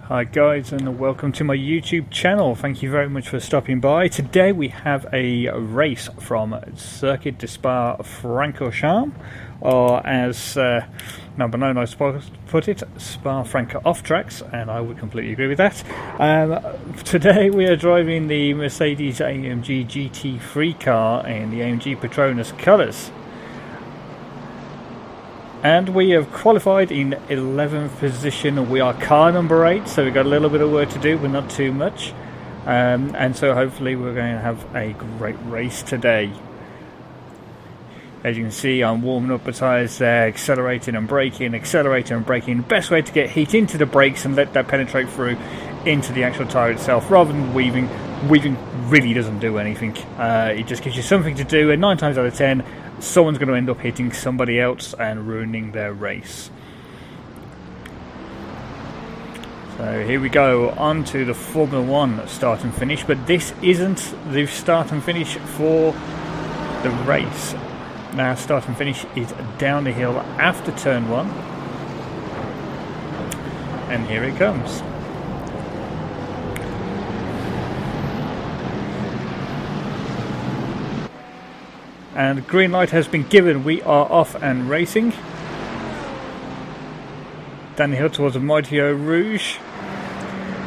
Hi guys, and welcome to my YouTube channel. Thank you very much for stopping by. Today we have a race from Circuit de Spa Francorchamps, or as number 9 I suppose put it, Spa Franca off tracks, and I would completely agree with that. Today we are driving the Mercedes AMG GT3 car in the AMG Petronas colours. And we have qualified in 11th position. We are car number 8, so we've got a little bit of work to do, but not too much. And so hopefully we're going to have a great race today. As you can see, I'm warming up the tyres there, accelerating and braking, accelerating and braking. Best way to get heat into the brakes and let that penetrate through into the actual tyre itself, rather than weaving. Weaving really doesn't do anything. It just gives you something to do, and 9 times out of 10, someone's going to end up hitting somebody else and ruining their race. So here we go, on to the Formula 1 start and finish, but this isn't the start and finish for the race. Now start and finish is down the hill after turn 1, and here it comes. And green light has been given. We are off and racing. Down the hill towards the Mighty Eau Rouge.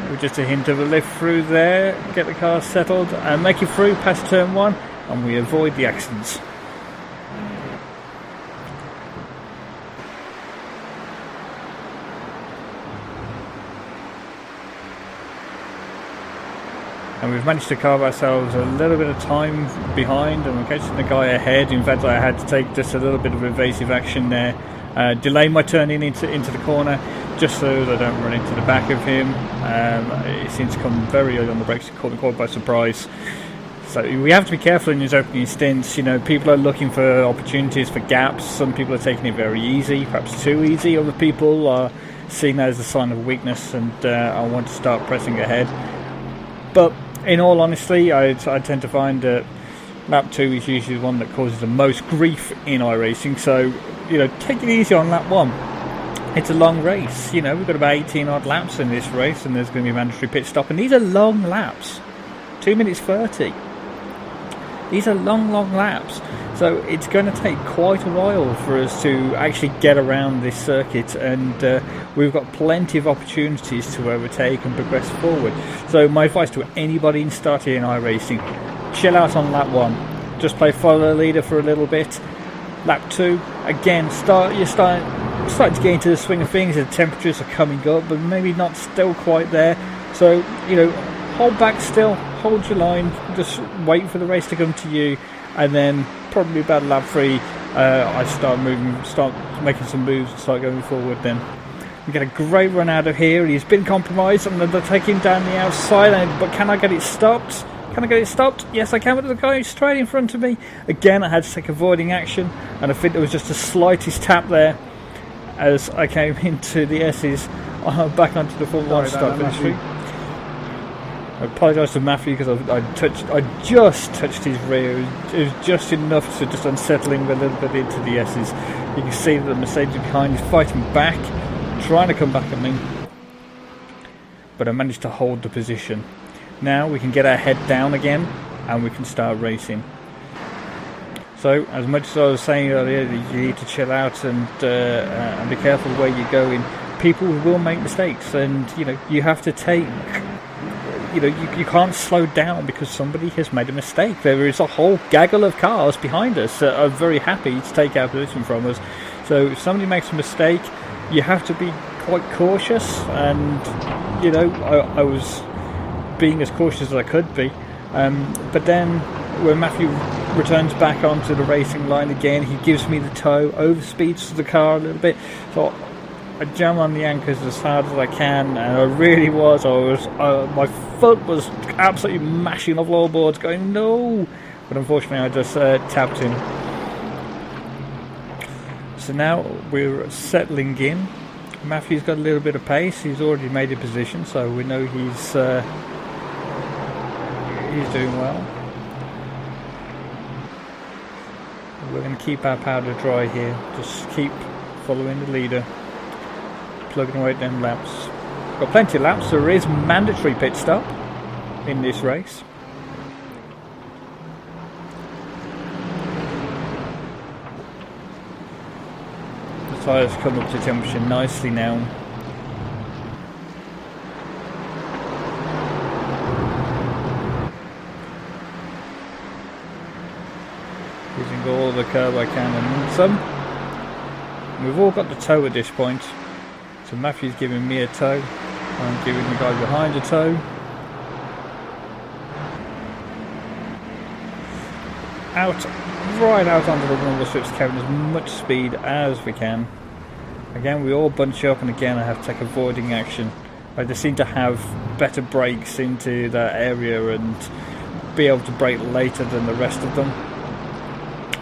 With just a hint of a lift through there. Get the car settled and make it through past turn 1. And we avoid the accidents. And we've managed to carve ourselves a little bit of time behind, and we're catching the guy ahead. In fact, I had to take just a little bit of evasive action there, delay my turn into the corner, just so that I don't run into the back of him. It seems to come very early on the brakes, caught me quite by surprise. So we have to be careful in these opening stints. You know, people are looking for opportunities for gaps. Some people are taking it very easy, perhaps too easy. Other people are seeing that as a sign of weakness, and I want to start pressing ahead. But in all honesty, I tend to find that lap 2 is usually the one that causes the most grief in iRacing. So, you know, take it easy on lap 1. It's a long race. You know, we've got about 18 odd laps in this race, and there's going to be a mandatory pit stop. And these are long laps, 2 minutes 30. These are long laps. So it's going to take quite a while for us to actually get around this circuit, and we've got plenty of opportunities to overtake and progress forward. So my advice to anybody starting in iRacing, chill out on lap 1. Just play follow the leader for a little bit. Lap 2, again, you're starting to get into the swing of things. The temperatures are coming up, but maybe not still quite there. So, you know, hold back still, hold your line, just wait for the race to come to you, and then probably about lap 3 I start making some moves and start going forward. Then we get a great run out of here. He's been compromised. I'm going to take him down the outside, but can I get it stopped? Can I get it stopped? Yes, I can, but the guy is straight in front of me. Again, I had to take avoiding action, and I think there was just the slightest tap there as I came into the S's back onto the Formula 1 start finish. I apologise to Matthew because I just touched his rear. It was just enough to just unsettle him a little bit into the S's. You can see that the Mercedes behind is fighting back, trying to come back at me. But I managed to hold the position. Now we can get our head down again and we can start racing. So, as much as I was saying earlier, you need to chill out and be careful where you're going. People will make mistakes, and you know you have to take. You know, you can't slow down because somebody has made a mistake. There is a whole gaggle of cars behind us that are very happy to take our position from us. So if somebody makes a mistake, you have to be quite cautious. And, you know, I was being as cautious as I could be. But then when Matthew returns back onto the racing line again, he gives me the tow, overspeeds the car a little bit. So I jam on the anchors as hard as I can, and I really was. My foot was absolutely mashing the floorboards, going no. But unfortunately, I just tapped him. So now we're settling in. Matthew's got a little bit of pace. He's already made a position, so we know he's doing well. We're going to keep our powder dry here. Just keep following the leader, plugging away at them laps. Got plenty of laps. There is mandatory pit stop in this race. The tyres come up to temperature nicely now. Using all the curb I can and some. We've all got the tow at this point. So Matthew's giving me a tow. I'm giving the guy behind a tow. Right out onto the normal strips, carrying as much speed as we can. Again, we all bunch up, and again I have to take avoiding action. I just seem to have better brakes into that area and be able to brake later than the rest of them,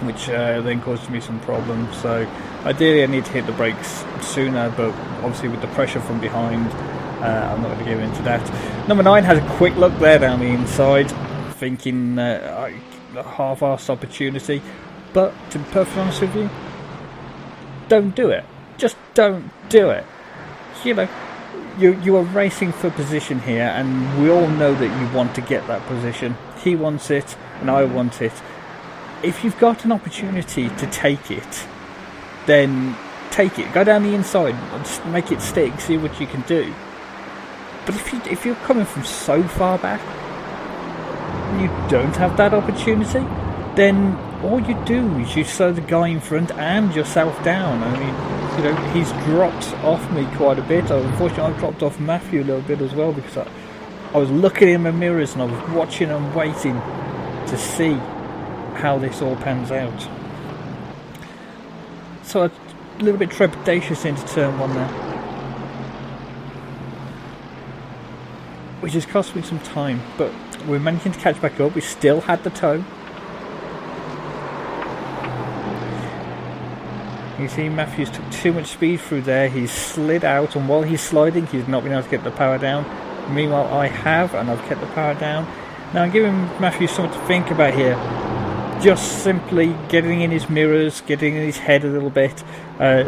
which then causes me some problems. So ideally I need to hit the brakes sooner, but obviously with the pressure from behind, I'm not going to give in to that. Number 9 has a quick look there down the inside, thinking a half-assed opportunity, but to be perfectly honest with you, don't do it. Just don't do it. You know, you are racing for position here, and we all know that you want to get that position. He wants it, and I want it. If you've got an opportunity to take it, then take it. Go down the inside, just make it stick, see what you can do. But if you're coming from so far back, and you don't have that opportunity, then all you do is you slow the guy in front and yourself down. I mean, you know, he's dropped off me quite a bit. Unfortunately, I've dropped off Matthew a little bit as well, because I was looking in the mirrors and I was watching and waiting to see how this all pans out. So a little bit trepidatious into turn 1 there, which has cost me some time, but we're managing to catch back up. We still had the tow. You see Matthews took too much speed through there. He's slid out, and while he's sliding he's not been able to get the power down. Meanwhile I have, and I've kept the power down. Now I'm giving Matthews something to think about here. Just simply getting in his mirrors, getting in his head a little bit,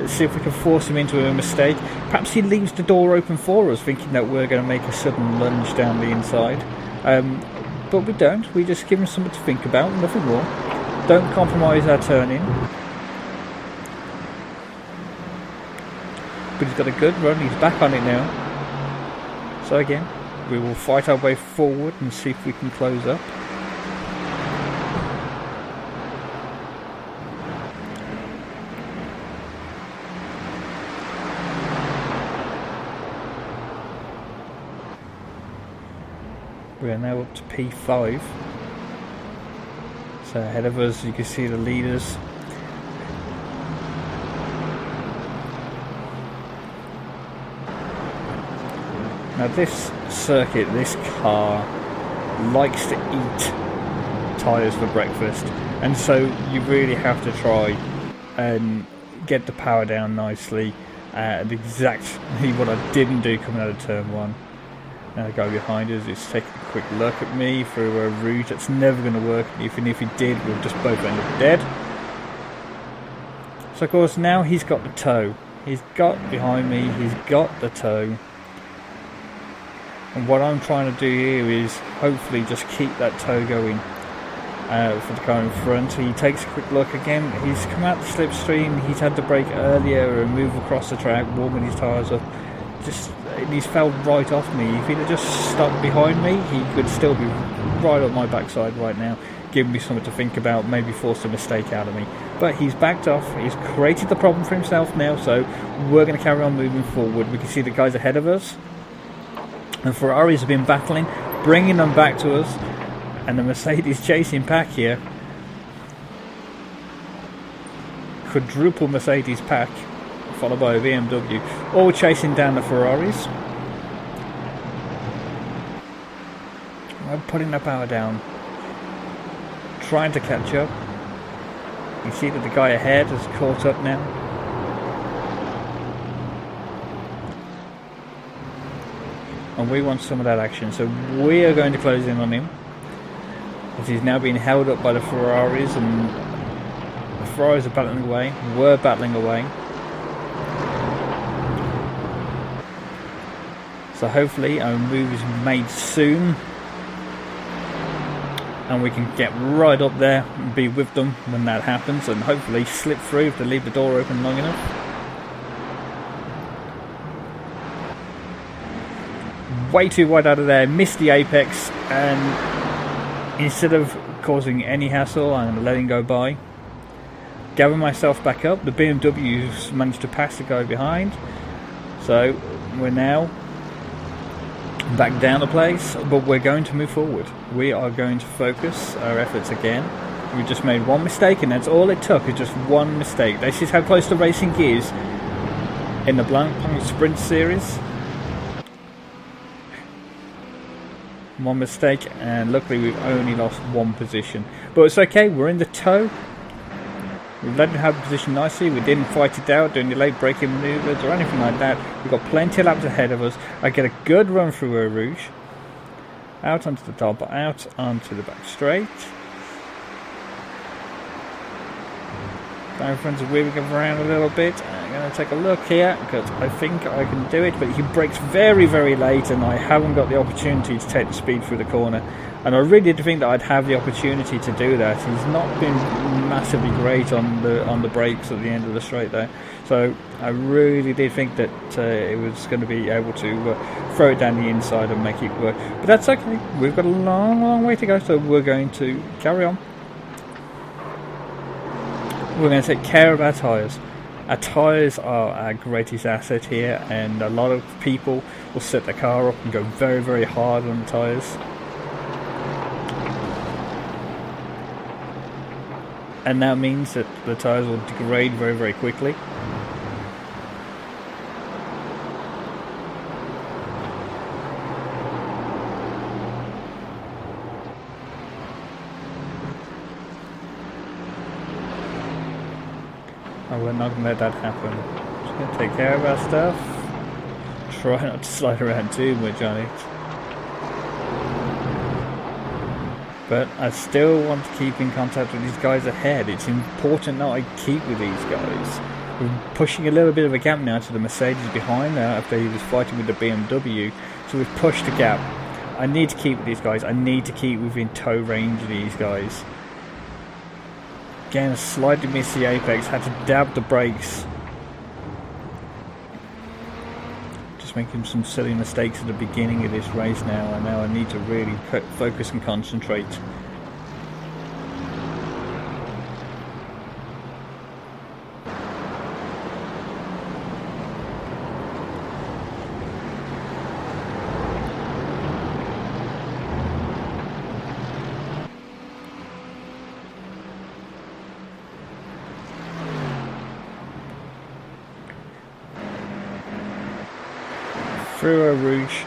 see if we can force him into a mistake. Perhaps he leaves the door open for us, thinking that we're going to make a sudden lunge down the inside. But we don't. We just give him something to think about, nothing more. Don't compromise our turning. But he's got a good run, he's back on it now. So again, we will fight our way forward and see if we can close up. We are now up to P5. So ahead of us you can see the leaders. Now this circuit, this car likes to eat tyres for breakfast, and so you really have to try and get the power down nicely, and exactly what I didn't do coming out of turn 1. Now the guy behind us is taking a quick look at me through a route that's never going to work. Even if he did, we'll just both end up dead. So of course now he's got the tow. He's got behind me, he's got the tow. And what I'm trying to do here is hopefully just keep that tow going for the car in front. He takes a quick look again. He's come out the slipstream. He's had to brake earlier and move across the track, warming his tyres up. He's fell right off me. If he'd have just stuck behind me, he could still be right on my backside right now, giving me something to think about, maybe forced a mistake out of me. But he's backed off. He's created the problem for himself now, so we're going to carry on moving forward. We can see the guys ahead of us. The Ferraris have been battling, bringing them back to us, and the Mercedes chasing pack here. Quadruple Mercedes pack, followed by a BMW, all chasing down the Ferraris. We're putting the power down, trying to catch up. You see that the guy ahead has caught up now. And we want some of that action, so we are going to close in on him, as he's now being held up by the Ferraris, and the Ferraris are battling away. We're battling away. So hopefully a move is made soon, and we can get right up there and be with them when that happens, and hopefully slip through if they leave the door open long enough. Way too wide out of there, missed the apex, and instead of causing any hassle, I'm going to let him go by. Gather myself back up. The BMW's managed to pass the guy behind, so we're now back down the place, but we're going to move forward. We are going to focus our efforts again. We just made one mistake, and that's all it took, is just one mistake. This is how close the racing is in the BlancPain Sprint Series. One mistake, and luckily we've only lost one position, but it's okay. We're in the tow. We've let him have the position nicely. We didn't fight it out doing the late braking maneuvers or anything like that. We've got plenty of laps ahead of us. I get a good run through Eau Rouge, out onto the top, out onto the back straight. Down front of weaving around a little bit. I'm going to take a look here because I think I can do it, but he brakes very, very late, and I haven't got the opportunity to take the speed through the corner. And I really did think that I'd have the opportunity to do that. He's not been massively great on the brakes at the end of the straight there, so I really did think that it was going to be able to throw it down the inside and make it work. But that's okay. We've got a long, long way to go, so we're going to carry on. We're going to take care of our tyres. Our tyres are our greatest asset here, and a lot of people will set their car up and go very, very hard on the tyres. And that means that the tyres will degrade very, very quickly. And we're not going to let that happen. Just going to take care of our stuff. Try not to slide around too much on it. But I still want to keep in contact with these guys ahead. It's important that I keep with these guys. We're pushing a little bit of a gap now to the Mercedes behind there after he was fighting with the BMW. So we've pushed a gap. I need to keep with these guys. I need to keep within tow range of these guys. Again, slightly missed the apex. Had to dab the brakes. Making some silly mistakes at the beginning of this race now, and now I need to really focus and concentrate. Through Eau Rouge,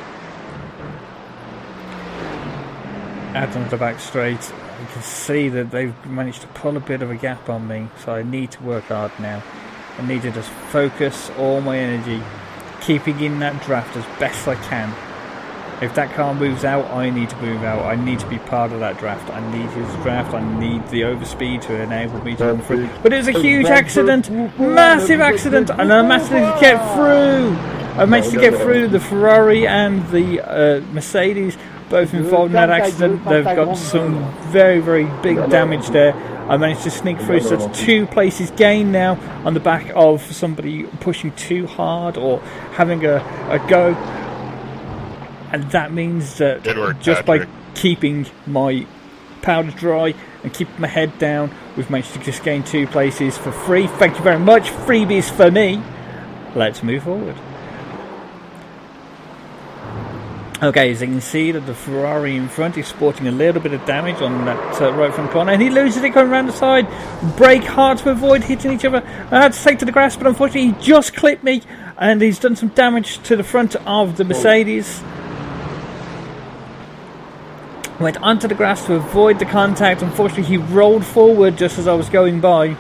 out onto the back straight. You can see that they've managed to pull a bit of a gap on me, so I need to work hard now. I need to just focus all my energy, keeping in that draft as best I can. If that car moves out, I need to move out. I need to be part of that draft. I need his draft. I need the overspeed to enable me to run through. But it was a huge accident, massive accident, and I managed to get through. I managed to get through. The Ferrari and the Mercedes, both involved in that accident. They've got some very, very big damage there. I managed to sneak through, so it's 2 places gained now on the back of somebody pushing too hard or having a go. And that means that just by keeping my powder dry and keeping my head down, we've managed to just gain 2 places for free. Thank you very much. Freebies for me. Let's move forward. Okay, as you can see that the Ferrari in front is sporting a little bit of damage on that right front corner, and he loses it going around the side. Brake hard to avoid hitting each other. I had to take to the grass, but unfortunately he just clipped me, and he's done some damage to the front of the Mercedes. Went onto the grass to avoid the contact. Unfortunately he rolled forward just as I was going by.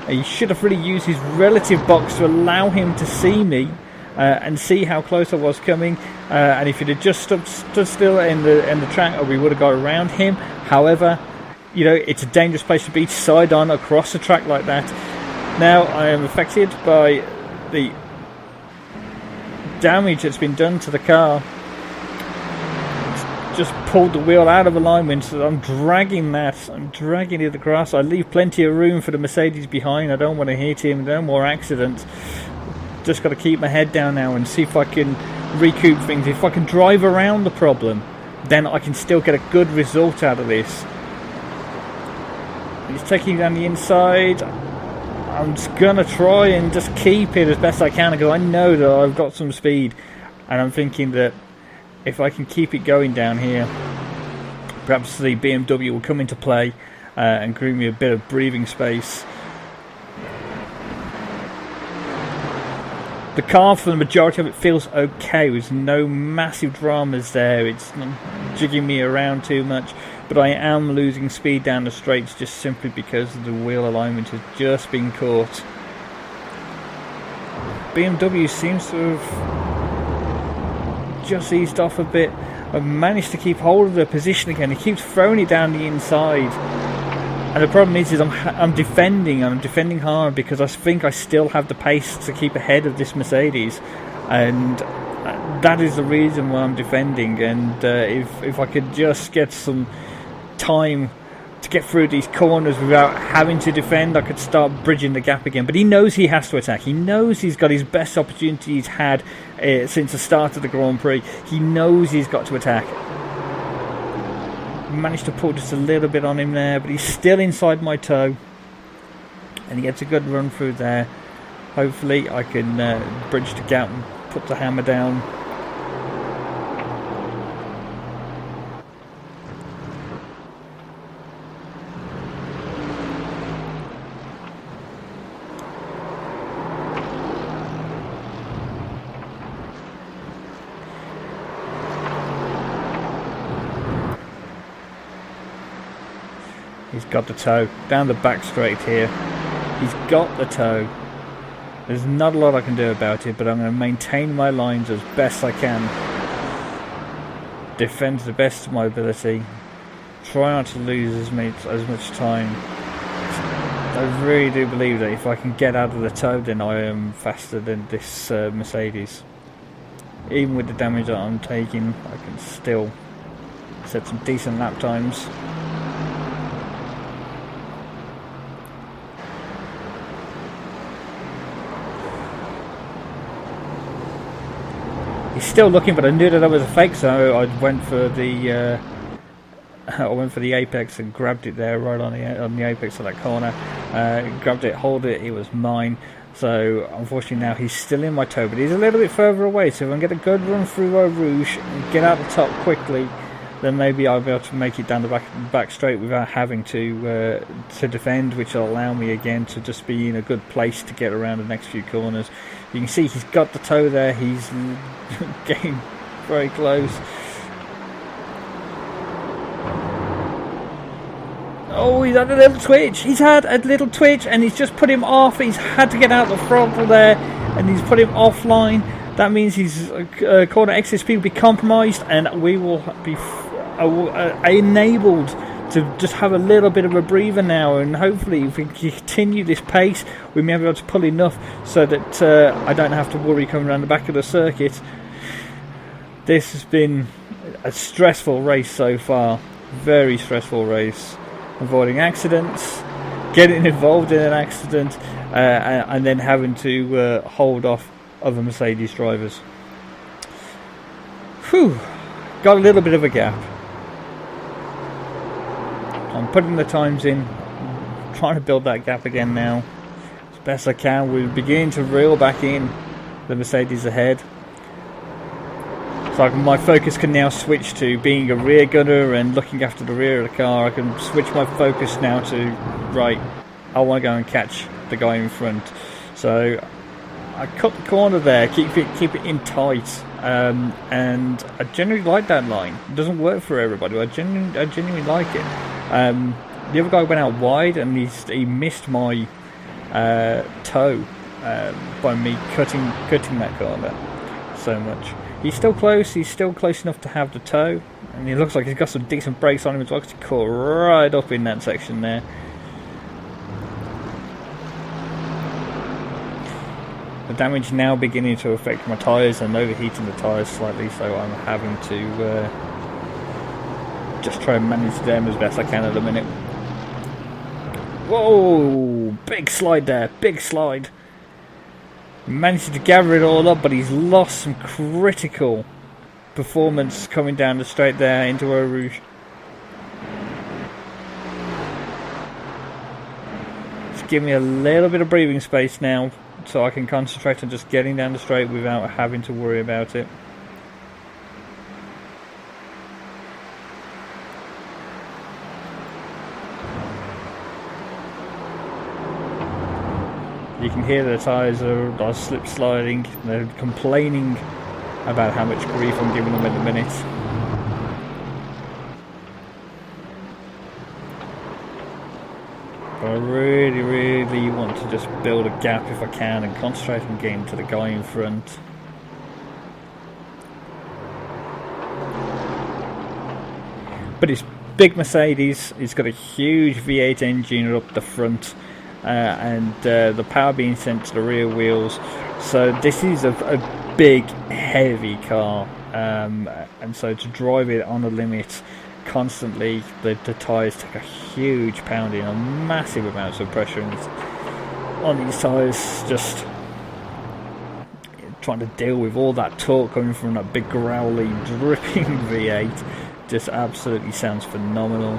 He should have really used his relative box to allow him to see me. And see how close I was coming, and if he'd have just stood still in the track, we would have got around him. However, you know, it's a dangerous place to be, side on across the track like that. Now I am affected by the damage that's been done to the car. just pulled the wheel out of alignment, so I'm dragging it across. I leave plenty of room for the Mercedes behind. I don't want to hit him, no more accidents. Just got to keep my head down now and see if I can recoup things. If I can drive around the problem, then I can still get a good result out of this. He's taking down the inside. I'm just going to try and just keep it as best I can, because I know that I've got some speed, and I'm thinking that if I can keep it going down here, perhaps the BMW will come into play and give me a bit of breathing space. The car, for the majority of it, feels okay. There's no massive dramas there. It's not jigging me around too much, but I am losing speed down the straights just simply because the wheel alignment has just been caught. BMW seems to have just eased off a bit. I've managed to keep hold of the position again. He keeps throwing it down the inside, and the problem is I'm defending hard, because I think I still have the pace to keep ahead of this Mercedes, and that is the reason why I'm defending. And if I could just get some time to get through these corners without having to defend, I could start bridging the gap again. But he knows he has to attack. He knows he's got his best opportunity he's had since the start of the Grand Prix. He knows he's got to attack. Managed to put just a little bit on him there, but he's still inside my toe, and he gets a good run through there. Hopefully I can bridge the gap and put the hammer down. He's got the toe down the back straight here. He's got the toe. There's not a lot I can do about it, but I'm going to maintain my lines as best I can. Defend to the best of my ability. Try not to lose as much time. I really do believe that if I can get out of the toe, then I am faster than this Mercedes. Even with the damage that I'm taking, I can still set some decent lap times. He's still looking, but I knew that was a fake, so I went for the apex and grabbed it there, right on the apex of that corner. Grabbed it, hold it. It was mine. So unfortunately now he's still in my toe, but he's a little bit further away. So if I can get a good run through Eau Rouge and get out the top quickly, then maybe I'll be able to make it down the back straight without having to defend, which will allow me again to just be in a good place to get around the next few corners. You can see he's got the toe there. He's getting very close. Oh, he's had a little twitch. He's had a little twitch, and he's just put him off. He's had to get out the throttle there, and he's put him offline. That means his corner exit speed will be compromised, and we will be enabled to just have a little bit of a breather now. And hopefully, if we continue this pace, we may be able to pull enough so that I don't have to worry coming around the back of the circuit. This has been a stressful race so far. Very stressful race. Avoiding accidents, getting involved in an accident, and then having to hold off other Mercedes drivers. Whew, got a little bit of a gap. I'm putting the times in, trying to build that gap again now as best I can. We're beginning to reel back in the Mercedes ahead. So my focus can now switch to being a rear gunner and looking after the rear of the car. I can switch my focus now to, right, I want to go and catch the guy in front. So I cut the corner there, keep it in tight, and I generally like that line. It doesn't work for everybody, but I genuinely like it. The other guy went out wide, and he missed my toe by me cutting that corner so much. He's still close. He's still close enough to have the toe, and he looks like he's got some decent brakes on him as well, because he caught right up in that section there. The damage now beginning to affect my tyres and overheating the tyres slightly, so I'm having to just try and manage them as best I can at the minute. Whoa, big slide there, big slide. Managed to gather it all up, but he's lost some critical performance coming down the straight there into Eau Rouge. Just give me a little bit of breathing space now so I can concentrate on just getting down the straight without having to worry about it. You can hear the tyres are slip sliding. They're complaining about how much grief I'm giving them at the minute. But I really want to just build a gap if I can and concentrate on getting to the guy in front. But it's big Mercedes. It's got a huge V8 engine up the front. And the power being sent to the rear wheels, so this is a big heavy car, and so to drive it on the limit constantly, the tyres take a huge pounding, a massive amounts of pressure on these tyres, just trying to deal with all that torque coming from that big growly dripping V8 just absolutely sounds phenomenal.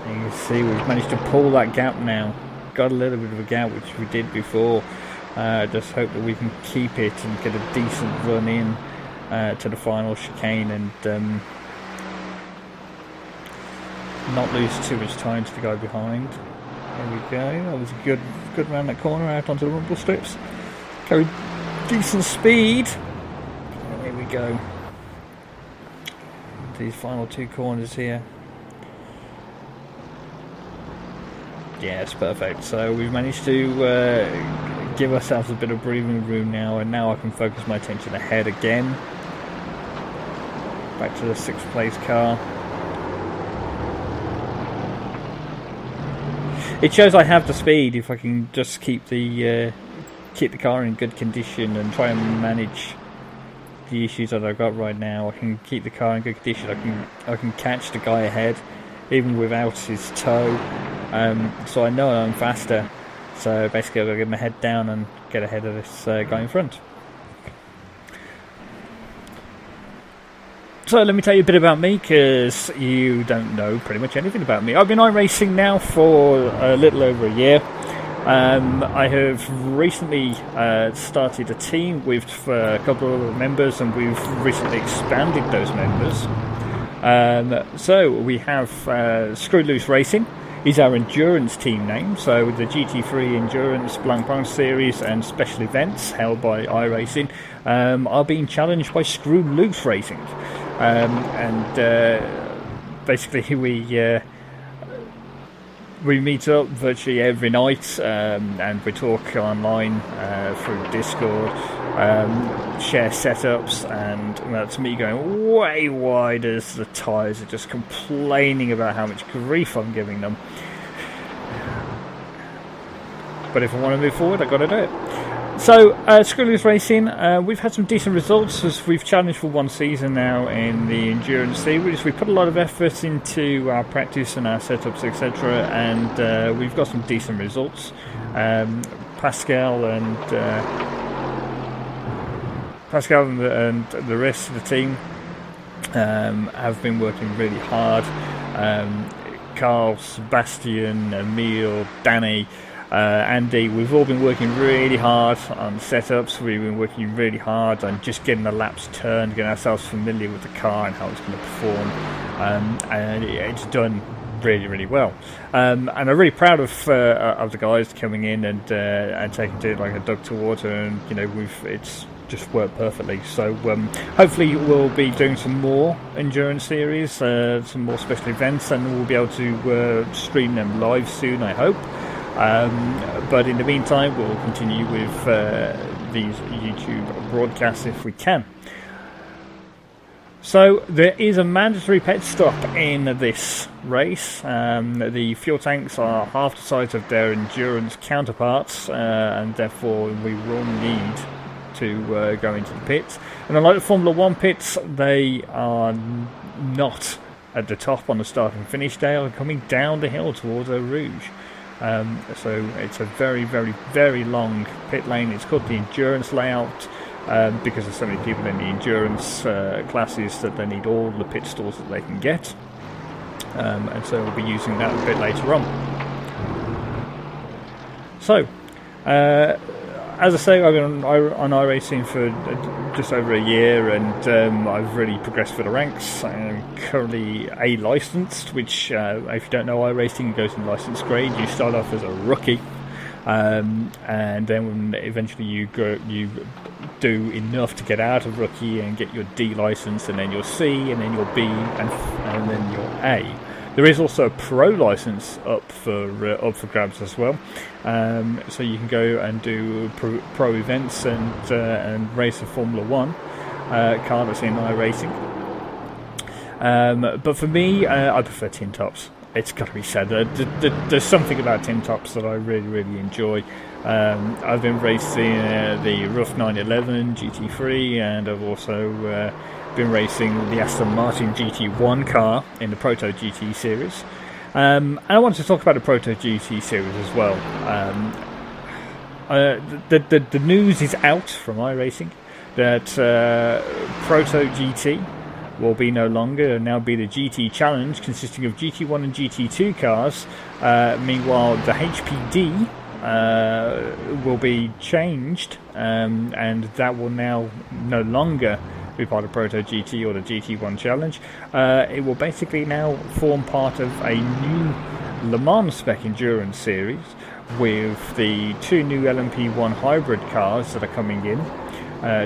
You can see we've managed to pull that gap now. Got a little bit of a gap, which we did before. Just hope that we can keep it and get a decent run in to the final chicane and not lose too much time to the guy behind. There we go. That was a good round that corner out onto the rumble strips. Carried decent speed. And there we go. These final two corners here. Yeah, it's perfect. So we've managed to give ourselves a bit of breathing room now, and now I can focus my attention ahead again. Back to the 6th place car. It shows I have the speed if I can just keep the car in good condition and try and manage the issues that I've got right now. I can keep the car in good condition. I can catch the guy ahead even without his toe. So I know I'm faster, so basically I've got to get my head down and get ahead of this guy in front. So let me tell you a bit about me, because you don't know pretty much anything about me. I've been iRacing now for a little over a year. I have recently started a team with a couple of members, and we've recently expanded those members. So we have Screw Loose Racing is our endurance team name, so the GT3 Endurance, BlancPain series and special events held by iRacing are being challenged by Screw Loose Racing, and basically we meet up virtually every night, and we talk online through Discord, share setups, and that's me going way wide as the tyres are just complaining about how much grief I'm giving them. But if I want to move forward, I've got to do it. So, Screw Loose Racing, we've had some decent results as we've challenged for one season now in the Endurance series. We put a lot of effort into our practice and our setups, etc., and we've got some decent results. Pascal and the rest of the team have been working really hard. Carl, Sebastian, Emil, Danny, Andy, we've all been working really hard on setups. We've been working really hard on just getting the laps turned, getting ourselves familiar with the car and how it's going to perform, and it's done really well. And I'm really proud of the guys coming in and taking it like a duck to water, and it's just worked perfectly. So hopefully we'll be doing some more endurance series, some more special events, and we'll be able to stream them live soon, I hope. But in the meantime, we'll continue with these YouTube broadcasts if we can. So there is a mandatory pit stop in this race. The fuel tanks are half the size of their endurance counterparts, and therefore we will need to go into the pits. And unlike the Formula 1 pits, they are not at the top on the start and finish. They are coming down the hill towards Eau Rouge. So it's a very, very, very long pit lane. It's called the endurance layout because there's so many people in the endurance classes that they need all the pit stalls that they can get. And so we'll be using that a bit later on. So, as I say, I've been on iRacing for just over a year, and I've really progressed for the ranks. I am currently A licensed, which, if you don't know iRacing, it goes in license grade. You start off as a rookie, and then when eventually you do enough to get out of rookie and get your D license, and then your C, and then your B, and then your A. There is also a pro license up for grabs as well, so you can go and do pro events and race a Formula 1 car that's in iRacing. But for me, I prefer tin tops. It's got to be said. There's something about tin tops that I really, really enjoy. I've been racing the Rough 911 GT3, and I've also been racing the Aston Martin GT1 car in the Proto GT series. And I wanted to talk about the Proto GT series as well. The news is out from iRacing that Proto GT will be no longer, now be the GT Challenge, consisting of GT1 and GT2 cars. Meanwhile, the HPD will be changed, and that will now no longer be part of Proto GT or the GT1 Challenge. It will basically now form part of a new Le Mans spec endurance series with the two new LMP1 hybrid cars that are coming in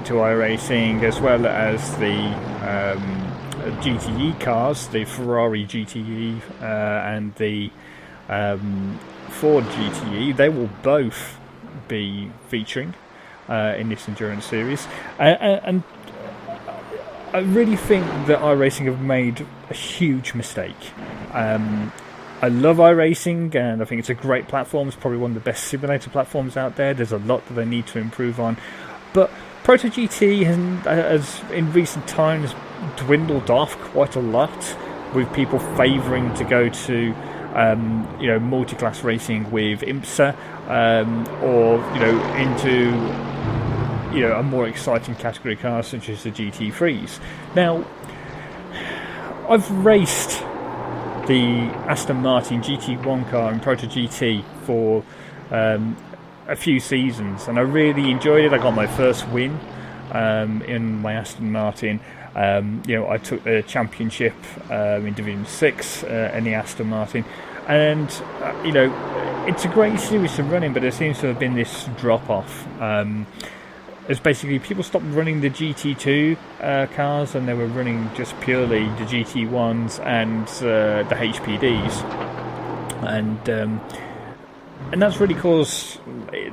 to iRacing, as well as the GTE cars, the Ferrari GTE and the Ford GTE. They will both be featuring in this endurance series, and I really think that iRacing have made a huge mistake. I love iRacing, and I think it's a great platform. It's probably one of the best simulator platforms out there. There's a lot that they need to improve on, but Proto GT has in recent times dwindled off quite a lot, with people favouring to go to multi-class racing with IMSA, or into a more exciting category car such as the GT3s. Now, I've raced the Aston Martin GT1 car in Proto GT for a few seasons, and I really enjoyed it. I got my first win in my Aston Martin. I took the championship in Division 6 in the Aston Martin, and it's a great series to run in, but there seems to have been this drop off. It's basically people stopped running the GT2 cars, and they were running just purely the GT1s and the HPDs, and that's really caused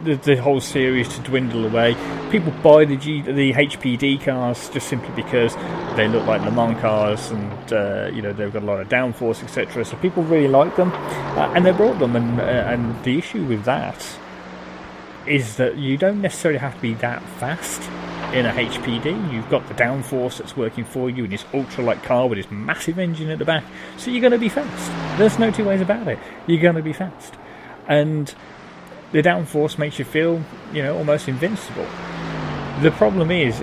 the whole series to dwindle away. People buy the HPD cars just simply because they look like Le Mans cars, and they've got a lot of downforce, etc. So people really like them, and they brought them. And the issue with that is that you don't necessarily have to be that fast in a HPD. You've got the downforce that's working for you in this ultralight car with this massive engine at the back, so you're going to be fast. There's no two ways about it. You're going to be fast, and the downforce makes you feel, almost invincible. The problem is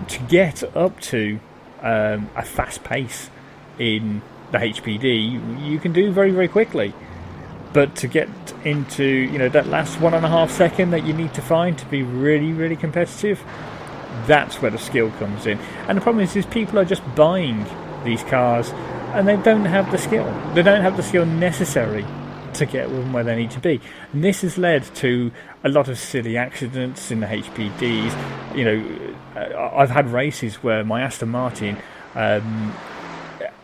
to get up to a fast pace in the HPD, you can do very, very quickly. But to get into, that last 1.5 second that you need to find to be really, really competitive, that's where the skill comes in. And the problem is people are just buying these cars, and they don't have the skill. They don't have the skill necessary to get them where they need to be. And this has led to a lot of silly accidents in the HPDs. I've had races where my Aston Martin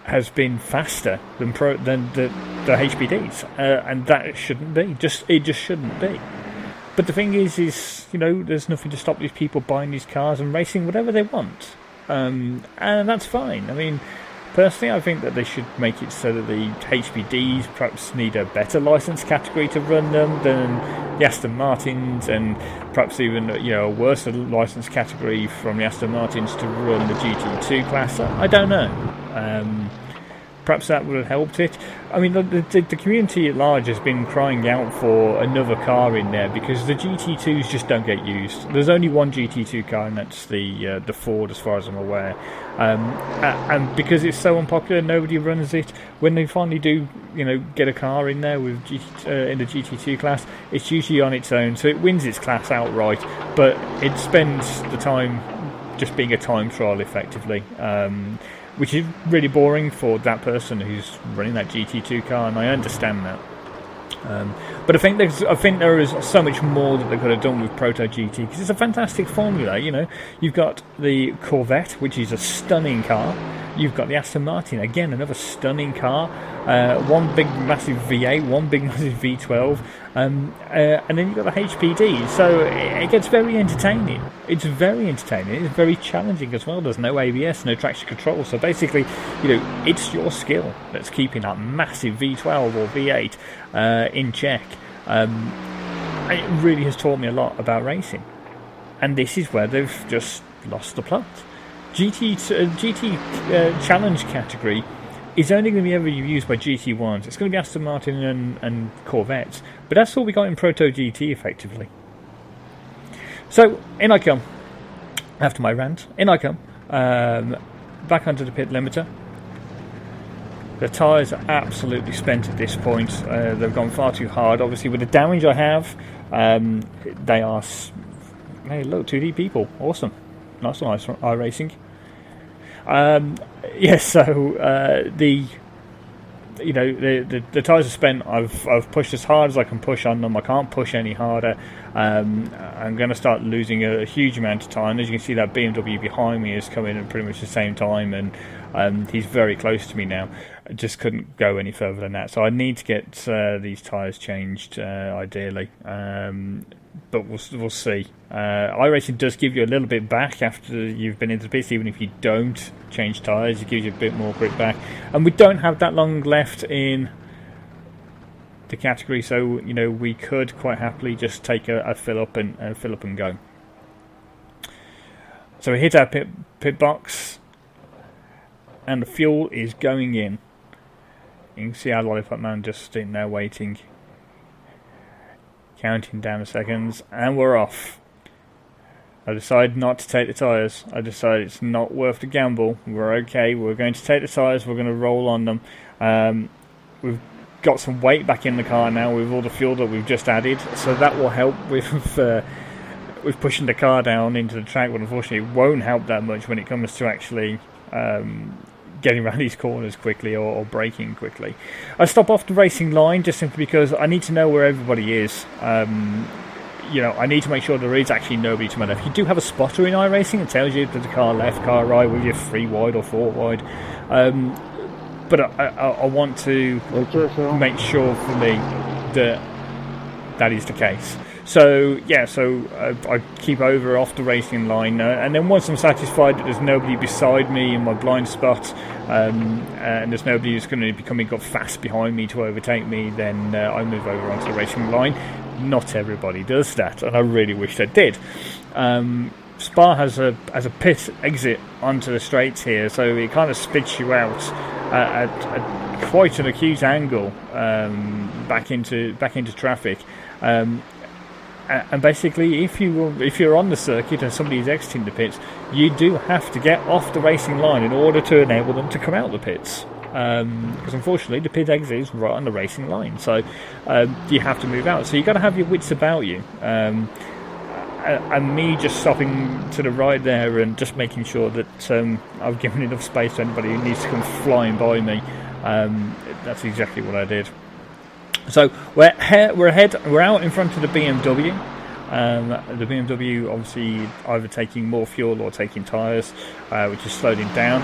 has been faster than the HPDs, and that shouldn't be. It just shouldn't be. But the thing is there's nothing to stop these people buying these cars and racing whatever they want, and that's fine. I mean, Personally, I think that they should make it so that the HPDs perhaps need a better license category to run them than the Aston Martins, and perhaps even a worse license category from the Aston Martins to run the GT2 class. I don't know. Perhaps that would have helped it. I mean, the community at large has been crying out for another car in there because the GT2s just don't get used. There's only one GT2 car, and that's the Ford, as far as I'm aware. And because it's so unpopular, nobody runs it. When they finally do, get a car in there with in the GT2 class, it's usually on its own, so it wins its class outright. But it spends the time just being a time trial, effectively. Which is really boring for that person who's running that GT2 car, and I understand that. But I think there is so much more that they could have done with Proto GT, because it's a fantastic formula. You've got the Corvette, which is a stunning car. You've got the Aston Martin, again, another stunning car. One big massive V8, one big massive V12, and then you've got the HPD. So it gets very entertaining. It's very entertaining. It's very challenging as well. There's no ABS, no traction control. So basically, it's your skill that's keeping that massive V12 or V8 in check. It really has taught me a lot about racing, and this is where they've just lost the plot. GT Challenge category is only going to be ever used by GT1s. It's going to be Aston Martin and Corvettes, but that's all we got in Proto GT, effectively. So, in I come. After my rant, in I come. Back onto the pit limiter. The tyres are absolutely spent at this point. They've gone far too hard. Obviously, with the damage I have, they are... Hey, look, 2D people. Awesome. Nice iracing. The tyres are spent. I've pushed as hard as I can push on them. I can't push any harder. I'm going to start losing a huge amount of time. As you can see, that BMW behind me is coming at pretty much the same time, and he's very close to me now. I just couldn't go any further than that. So I need to get these tyres changed, ideally. But we'll see. iRacing does give you a little bit back after you've been into the pits, even if you don't change tyres. It gives you a bit more grip back, and we don't have that long left in the category, so we could quite happily just take a fill up and go. So we hit our pit box, and the fuel is going in. You can see our Lollipop Man just sitting there waiting. Counting down the seconds, and we're off. I decided not to take the tyres. I decided it's not worth the gamble. We're okay. We're going to take the tyres. We're going to roll on them. We've got some weight back in the car now with all the fuel that we've just added, so that will help with pushing the car down into the track. But unfortunately, it won't help that much when it comes to actually getting around these corners quickly or braking quickly. I stop off the racing line just simply because I need to know where everybody is. I need to make sure there is actually nobody to my left. You do have a spotter in iRacing. It tells you that the car left, car right, whether you're 3 wide or 4 wide. But I want to make sure for me that is the case. So I keep over off the racing line, and then once I'm satisfied that there's nobody beside me in my blind spot, and there's nobody who's going to be coming up fast behind me to overtake me, then I move over onto the racing line. Not everybody does that, and I really wish they did. Spa has a pit exit onto the straights here, so it kind of spits you out at quite an acute angle back into traffic. And basically, if you're on the circuit and somebody is exiting the pits, you do have to get off the racing line in order to enable them to come out the pits. Because unfortunately, the pit exit is right on the racing line, so you have to move out. So you've got to have your wits about you. And me just stopping to the right there and just making sure that I've given enough space to anybody who needs to come flying by me. That's exactly what I did. So we're ahead. We're out in front of the BMW. The BMW obviously either taking more fuel or taking tyres, which is slowing down.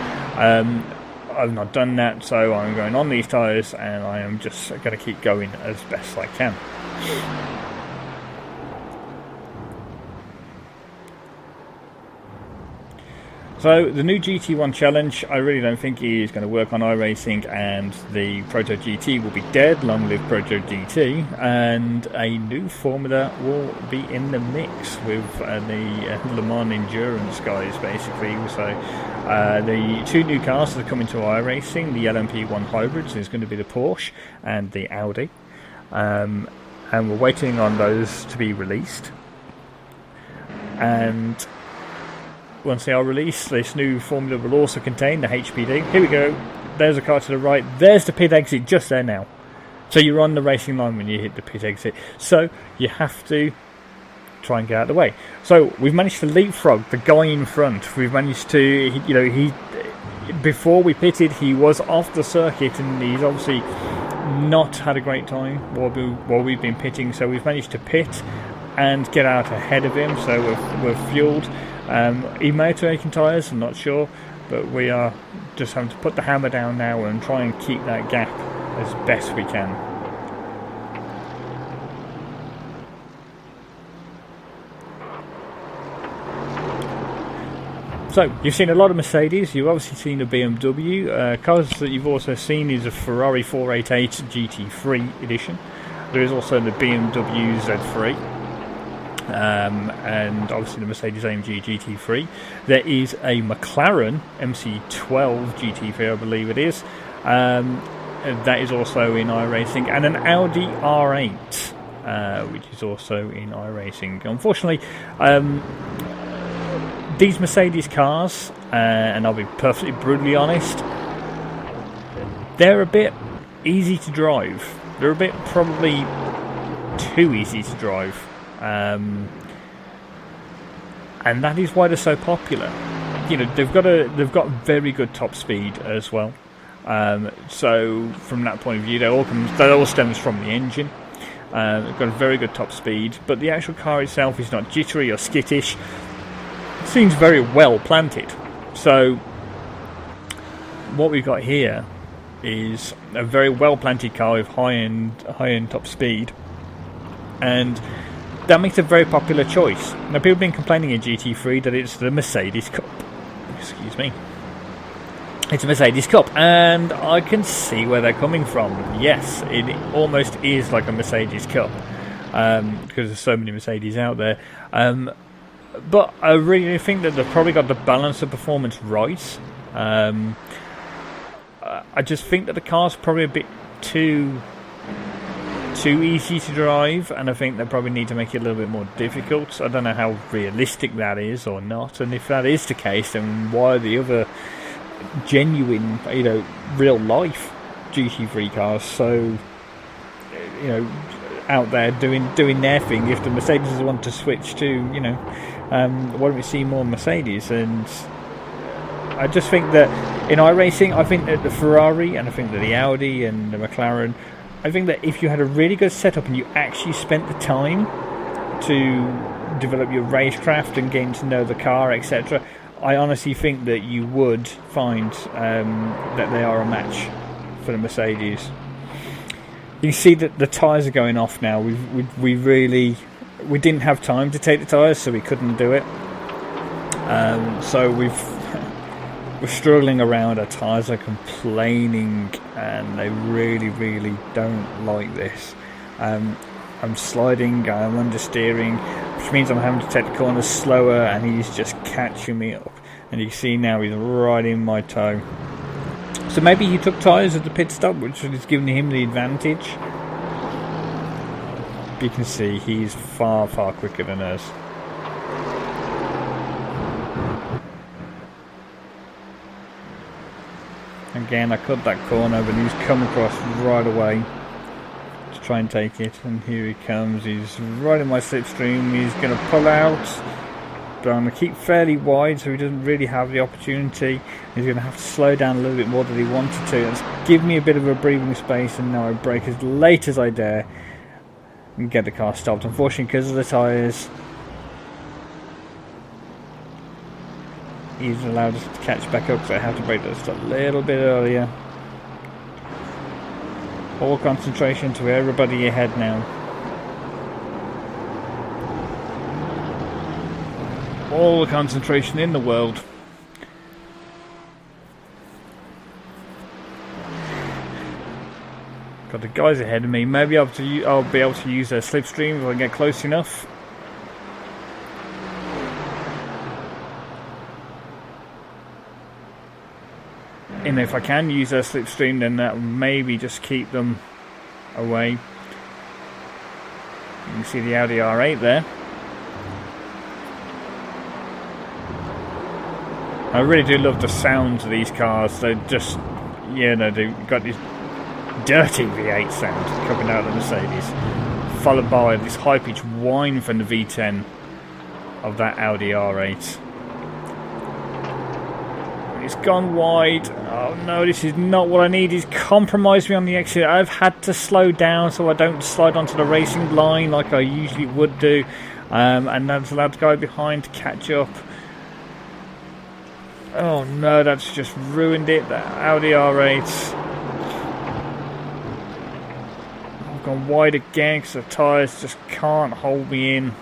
I've not done that, so I'm going on these tyres, and I am just going to keep going as best I can. So the new GT1 challenge, I really don't think is going to work on iRacing, and the Proto GT will be dead. Long live Proto GT, and a new formula will be in the mix with the Le Mans Endurance guys, basically. So the two new cars that are coming to iRacing, the LMP1 hybrids, is going to be the Porsche and the Audi, and we're waiting on those to be released. And once they are released, this new formula will also contain the HPD. Here we go. There's a car to the right. There's the pit exit just there now. So you're on the racing line when you hit the pit exit. So you have to try and get out of the way. So we've managed to leapfrog the guy in front. We've managed to, you know, he before we pitted, he was off the circuit, and he's obviously not had a great time while we've been pitting. So we've managed to pit and get out ahead of him. So we're fueled. He may have taken tyres, I'm not sure, but we are just having to put the hammer down now and try and keep that gap as best we can. So, you've seen a lot of Mercedes, you've obviously seen a BMW. Cars that you've also seen is a Ferrari 488 GT3 edition. There is also the BMW Z3. And obviously the Mercedes-AMG GT3. There is a McLaren MC12 GT3, I believe it is. That is also in iRacing, and an Audi R8, which is also in iRacing. Unfortunately, these Mercedes cars, and I'll be perfectly brutally honest, they're a bit easy to drive. They're a bit probably too easy to drive. And that is why they're so popular. You know, they've got very good top speed as well. So from that point of view, that all stems from the engine. They've got a very good top speed, but the actual car itself is not jittery or skittish. It seems very well planted. So what we've got here is a very well planted car with high end top speed, and that makes a very popular choice. Now, people have been complaining in GT3 that it's the Mercedes Cup. Excuse me. It's a Mercedes Cup, and I can see where they're coming from. Yes, it almost is like a Mercedes Cup, because there's so many Mercedes out there. But I really think that they've probably got the balance of performance right. I just think that the car's probably a bit too easy to drive, and I think they probably need to make it a little bit more difficult. I don't know how realistic that is or not, and if that is the case, then why are the other genuine, you know, real life GT3 cars so, you know, out there doing their thing? If the Mercedes want to switch to, you know, why don't we see more Mercedes? And I just think that in iRacing, I think that the Ferrari, and I think that the Audi and the McLaren, I think that if you had a really good setup and you actually spent the time to develop your racecraft and getting to know the car, etc., I honestly think that you would find that they are a match for the Mercedes. You can see that the tyres are going off now. We didn't have time to take the tyres, so we couldn't do it. So we're struggling around. Our tyres are complaining, and they really, really don't like this. I'm sliding, I'm understeering, which means I'm having to take the corners slower, and he's just catching me up. And you can see now he's right in my toe. So maybe he took tyres at the pit stop, which is giving him the advantage. You can see he's far, far quicker than us. Again, I cut that corner, but he's come across right away to try and take it. And here he comes. He's right in my slipstream. He's going to pull out, but I'm going to keep fairly wide so he doesn't really have the opportunity. He's going to have to slow down a little bit more than he wanted to. Let's give me a bit of a breathing space, and now I brake as late as I dare and get the car stopped. Unfortunately, because of the tyres, he's allowed us to catch back up, so I have to brake just a little bit earlier. All concentration to everybody ahead now. All the concentration in the world Got the guys ahead of me. Maybe I'll be able to use their slipstream if I get close enough. And if I can use their slipstream, then that will maybe just keep them away. You can see the Audi R8 there. I really do love the sounds of these cars. They're just, they've got this dirty V8 sound coming out of the Mercedes, followed by this high-pitched whine from the V10 of that Audi R8. It's gone wide. Oh no, this is not what I need. He's compromised me on the exit. I've had to slow down so I don't slide onto the racing line like I usually would do, and that's allowed the guy behind to catch up. Oh no, that's just ruined it. That Audi R8. I've gone wide again because the tyres just can't hold me in.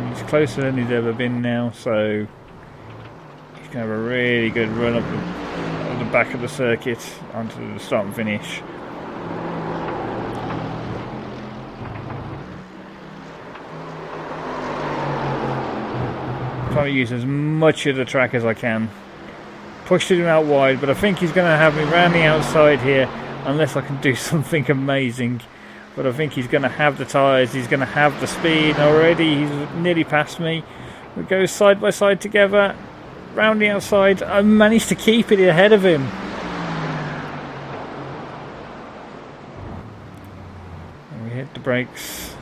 He's closer than he's ever been now, so he's going to have a really good run up the back of the circuit onto the start and finish. Trying to use as much of the track as I can. Pushed him out wide, but I think he's going to have me round the outside here unless I can do something amazing. But I think he's going to have the tyres, he's going to have the speed already. He's nearly past me. We go side by side together, round the outside. I managed to keep it ahead of him. And we hit the brakes.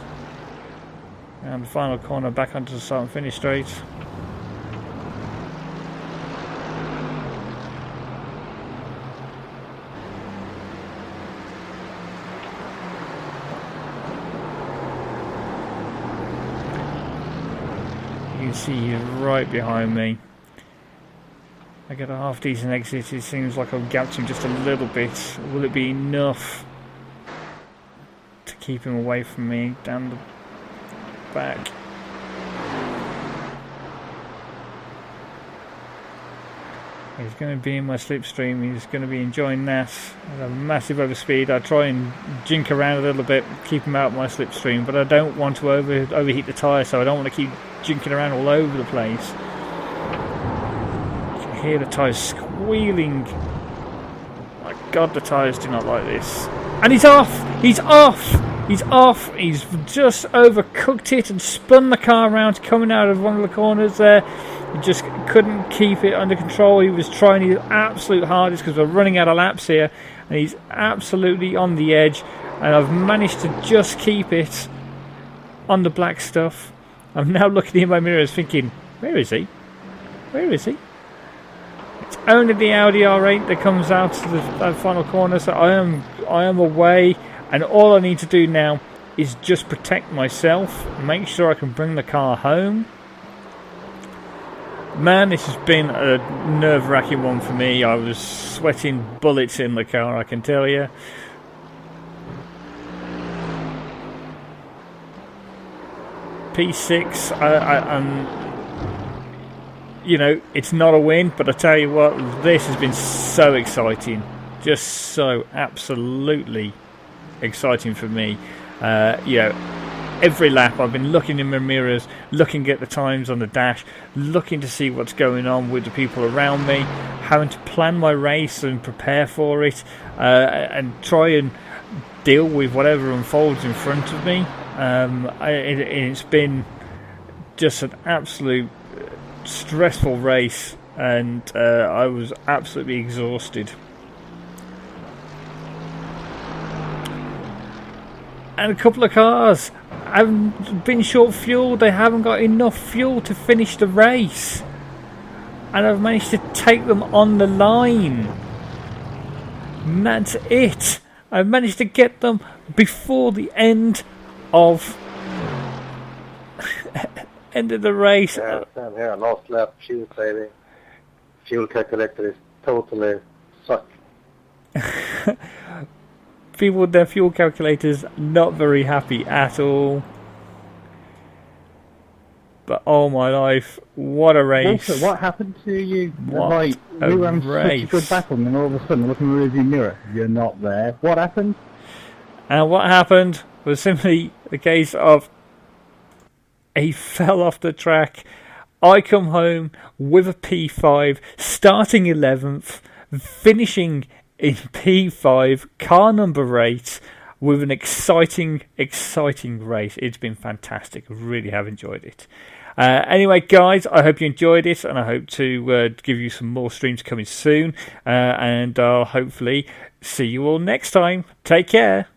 And the final corner back onto the start and finish straight. You can see he's right behind me. I get a half decent exit. It seems like I've gapped him just a little bit. Will it be enough to keep him away from me down the back? He's going to be in my slipstream. He's going to be enjoying that. At a massive overspeed. I try and jink around a little bit, keep him out of my slipstream, but I don't want to overheat the tyre, so I don't want to keep jinking around all over the place. You can hear the tyres squealing. My God, the tyres do not like this. And he's off! He's off! He's off! He's just overcooked it and spun the car around coming out of one of the corners there. He just couldn't keep it under control. He was trying his absolute hardest because we're running out of laps here, and he's absolutely on the edge, and I've managed to just keep it on the black stuff. I'm now looking in my mirrors thinking, where is he? Where is he? It's only the Audi R8 that comes out to the final corner, so I am away, and all I need to do now is just protect myself, make sure I can bring the car home. Man, this has been a nerve-wracking one for me. I was sweating bullets in the car, I can tell you. P6, it's not a win, but I tell you what, this has been so exciting. Just so absolutely exciting for me. Every lap I've been looking in my mirrors, looking at the times on the dash, looking to see what's going on with the people around me, having to plan my race and prepare for it, and try and deal with whatever unfolds in front of me. It's been just an absolute stressful race, and I was absolutely exhausted. And a couple of cars have been short fueled. They haven't got enough fuel to finish the race, and I've managed to take them on the line. And that's it. I've managed to get them before the end of the race. Yeah, same here. Last lap, fuel saving. Fuel calculator is totally sucked. People with their fuel calculators not very happy at all. But oh my life, what a race! Also, what happened to you? What like, a we were having such a race. good battle, and then all of a sudden, looking in the rearview mirror, you're not there. What happened? And what happened was simply the case of he fell off the track. I come home with a P5, starting 11th, finishing in P5, car number 8, with an exciting race. It's been fantastic. I really have enjoyed it. Anyway, guys, I hope you enjoyed it, and I hope to give you some more streams coming soon. And I'll hopefully see you all next time. Take care.